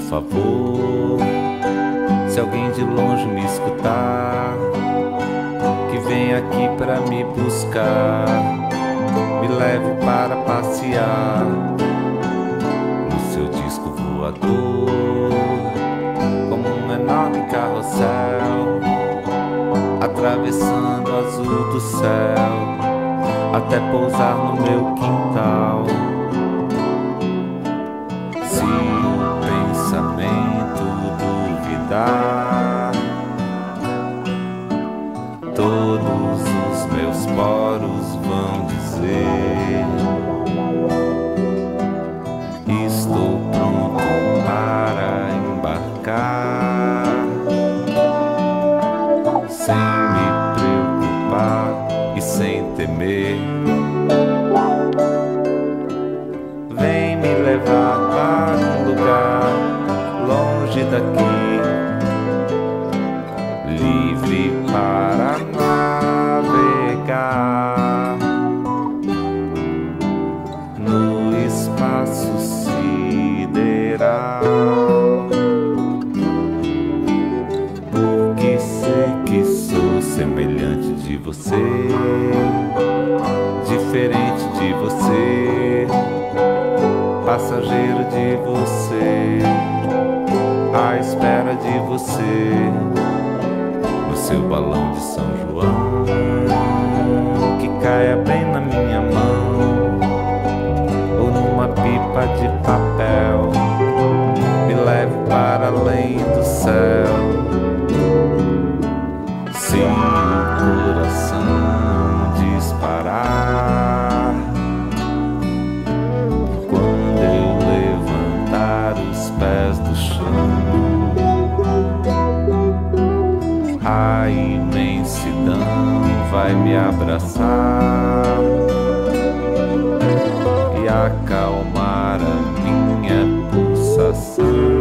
favor, se alguém de longe me escutar, que vem aqui pra me buscar, me leve para passear no seu disco voador, como um enorme carrossel, atravessando o azul do céu, até pousar no meu quintal. Se o pensamento duvidar, todos os meus poros vão dizer: estou pronto para embarcar, sem me preocupar e sem temer. Vem me levar para um lugar longe daqui, livre para navegar no espaço sideral, porque sei que sou semelhante de você, diferente de você, passageiro de você, à espera de você, no seu balão de São João, que caia bem na minha mão, ou numa pipa de papel, me leve para além do céu. Se o coração disparar, quando eu levantar os pés do chão, a imensidão vai me abraçar e acalmar a minha pulsação.